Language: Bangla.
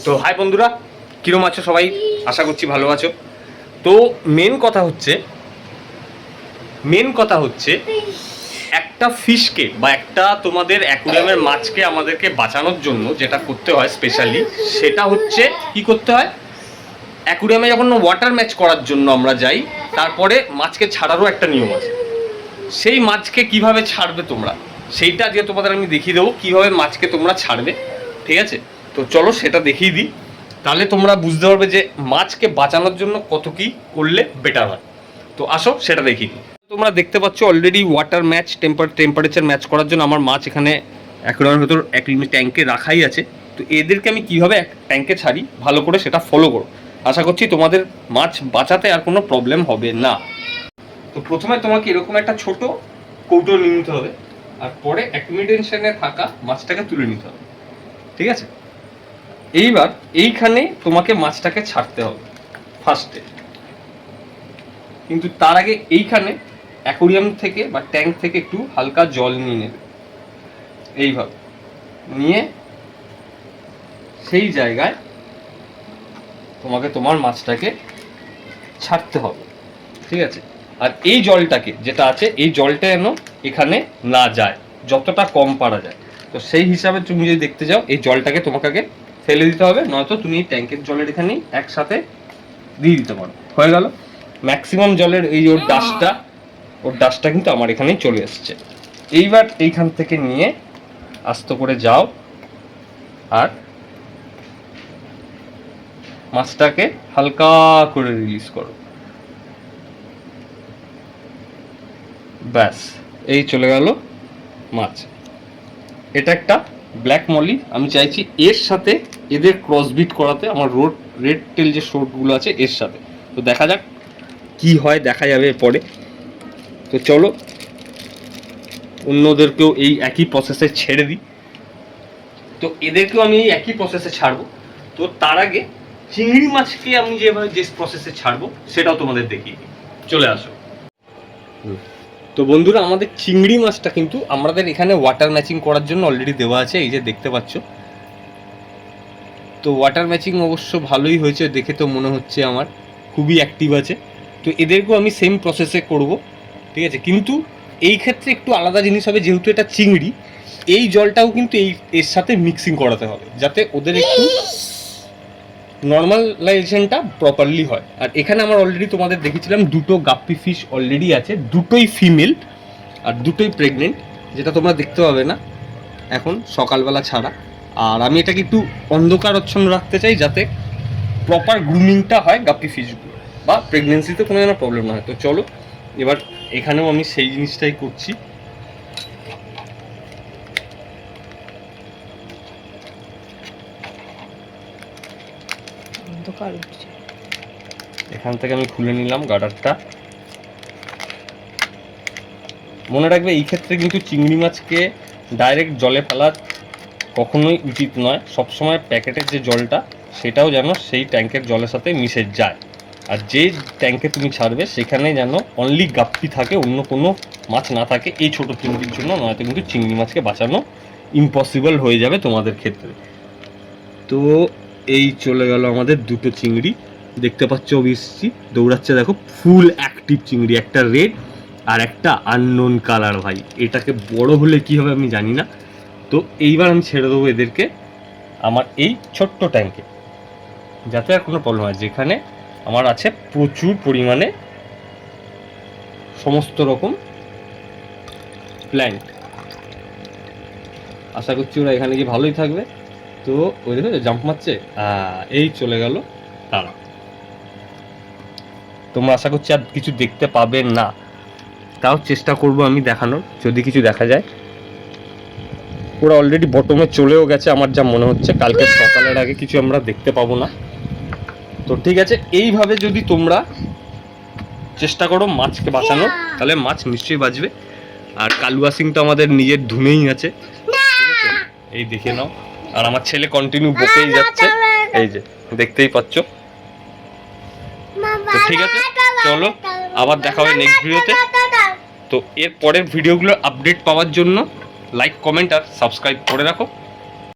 তো হাই বন্ধুরা, কিরম আছো সবাই? আশা করছি ভালো আছো। তো মেন কথা হচ্ছে একটা ফিশকে বা একটা তোমাদের অ্যাকুরিয়ামের মাছকে আমাদেরকে বাঁচানোর জন্য যেটা করতে হয় স্পেশালি, সেটা হচ্ছে কি করতে হয়, অ্যাকুরিয়ামে যখন ওয়াটার ম্যাচ করার জন্য আমরা যাই, তারপরে মাছকে ছাড়ারও একটা নিয়ম আছে। সেই মাছকে কিভাবে ছাড়বে তোমরা, সেইটা আজকে তোমাদের আমি দেখিয়ে দেবো কিভাবে মাছকে তোমরা ছাড়বে। ঠিক আছে, তো চলো সেটা দেখিয়ে দিই, তাহলে তোমরা বুঝতে পারবে যে মাছকে বাঁচানোর জন্য কত কি করলে বেটার হয়। তো আসো সেটা দেখিয়ে দিই। তোমরা দেখতে পাচ্ছ already water match temperature match করার জন্য আমার মাছ এখানে অ্যাকুরিয়ামের ভেতর ট্যাঙ্কে রাখাই আছে। তো এদেরকে আমি কীভাবে ট্যাঙ্কে ছাড়ি ভালো করে সেটা ফলো করো, আশা করছি তোমাদের মাছ বাঁচাতে আর কোনো প্রবলেম হবে না। তো প্রথমে তোমাকে এরকম একটা ছোট কৌটো নিয়ে নিতে হবে, আর পরে অ্যাকুমিডেশনে থাকা মাছটাকে তুলে নিতে হবে। ঠিক আছে, এইবার এইখানে তোমাকে মাছটাকে ছাড়তে হবে ফার্স্টে, কিন্তু তার আগে এইখানে অ্যাকুরিয়াম থেকে বা ট্যাঙ্ক থেকে একটু হালকা জল নিয়ে নেবে। এইভাবে নিয়ে সেই জায়গায় তোমাকে তোমার মাছটাকে ছাড়তে হবে। ঠিক আছে, আর এই জলটাকে যেটা আছে, এই জলটা যেন এখানে না যায়, যতটা কম পারা যায়। তো সেই হিসাবে তুমি যদি দেখতে যাও, এই জলটাকে তোমাকে আগে ফেলে দিতে হবে, নয়তো তুমি এই ট্যাঙ্কের জলের এখানেই একসাথে দিয়ে দিতে পারো। হয়ে গেল ম্যাক্সিমাম জলের এই ওর ডাস্টটা কিন্তু আমার এখানেই চলে এসছে। এইবার এইখান থেকে নিয়ে আস্তে করে যাও আর মাছটাকে হালকা করে রিলিজ করো। ব্যাস, এই চলে গেল মাছ। এটা একটা ব্ল্যাক মলি, আমি চাইছি এর সাথে এদের ক্রসবিট করাতে, আমার রেড টেল যে শোটগুলো আছে এর সাথে। তো দেখা যাক কি হয়, দেখা যাবে পরে। তো চলো অন্যদেরকেও এই একই প্রসেসে ছেড়ে দিই। তো এদেরকেও আমি এই একই প্রসেসে ছাড়বো। তো তার আগে চিংড়ি মাছকে আমি যেভাবে যে প্রসেসে ছাড়বো সেটাও তোমাদের দেখিয়ে দিই। চলে আসো। তো বন্ধুরা, আমাদের চিংড়ি মাছটা কিন্তু আমাদের এখানে ওয়াটার ম্যাচিং করার জন্য অলরেডি দেওয়া আছে, এই যে দেখতে পাচ্ছ। তো ওয়াটার ম্যাচিং অবশ্য ভালোই হয়েছে, দেখে তো মনে হচ্ছে আমার খুবই অ্যাক্টিভ আছে। তো এদেরকেও আমি সেম প্রসেসে করব। ঠিক আছে, কিন্তু এই ক্ষেত্রে একটু আলাদা জিনিস হবে, যেহেতু এটা চিংড়ি, এই জলটাও কিন্তু এর সাথে মিক্সিং করাতে হবে, যাতে ওদের একটু নর্মালাইজেশনটা প্রপারলি হয়। আর এখানে আমার অলরেডি তোমাদের দেখেছিলাম দুটো গাপ্পি ফিশ অলরেডি আছে, দুটোই ফিমেল আর দুটোই প্রেগনেন্ট, যেটা তোমরা দেখতে পাবে না এখন সকালবেলা ছাড়া। আর আমি এটাকে একটু অন্ধকারচ্ছন্ন রাখতে চাই, যাতে প্রপার গ্রুমিংটা হয় গাপ্পি ফিশগুলো, বা প্রেগনেন্সিতে কোনো যেন প্রবলেম না হয়। তো চলো এবার এখানেও আমি সেই জিনিসটাই করছি। এখান থেকে আমি খুলে নিলাম গার্ডারটা। মনে রাখবে এই ক্ষেত্রে কিন্তু চিংড়ি মাছকে ডাইরেক্ট জলে ফেলা কখনোই উচিত নয়। সবসময় প্যাকেটের যে জলটা সেটাও যেন সেই ট্যাঙ্কের জলের সাথে মিশে যায়। আর যে ট্যাঙ্কে তুমি ছাড়বে সেখানে যেন অনলি গাপ্পি থাকে, অন্য কোনো মাছ না থাকে, এই ছোটো চিংড়ির জন্য। নয়তো কিন্তু চিংড়ি মাছকে বাঁচানো ইম্পসিবল হয়ে যাবে তোমাদের ক্ষেত্রে। তো এই চলে গেল আমাদের দুটো চিংড়ি, দেখতে পাচ্ছ অবশ্যই দৌড়াচ্ছে, দেখো ফুল অ্যাক্টিভ চিংড়ি, একটা রেড আর একটা আননোন কালার। ভাই এটাকে বড় হলে কি হবে আমি জানি না। তো এইবার আমি ছেড়ে দেবো এদেরকে আমার এই ছোট্ট ট্যাঙ্কে, যাতে আর কোনো প্রবলেম হয়, যেখানে আমার আছে প্রচুর পরিমাণে সমস্ত রকম প্ল্যান্ট। আশা করছি ওরা এখানে গিয়ে ভালোই থাকবে। তো ওই দেখো জাম্প মারছে, এই চলে গেল তারা। তোমরা আশা করছি আর কিছু দেখতে পাবে না, তাও চেষ্টা করব আমি দেখানোর, যদি কিছু দেখা যায়। ওরা অলরেডি বটমে চলেও গেছে আমার যা মনে হচ্ছে, কালকে সকালের আগে কিছু আমরা দেখতে পাবো না। তো ঠিক আছে, এইভাবে যদি তোমরা চেষ্টা করো মাছকে বাঁচানোর, তাহলে মাছ নিশ্চয়ই বাঁচবে। আর কালুয়া সিং তো আমাদের নিজের ধুমেই আছে, ঠিক আছে, এই দেখে নাও। আর আমার ছেলে কন্টিনিউ বকেই যাচ্ছে, এই যে দেখতেই পাচ্ছ। তো ঠিক আছে, চলো আবার দেখা হবে নেক্সট ভিডিওতে। তো এর পরের ভিডিওগুলোর আপডেট পাওয়ার জন্য লাইক, কমেন্ট আর সাবস্ক্রাইব করে রাখো।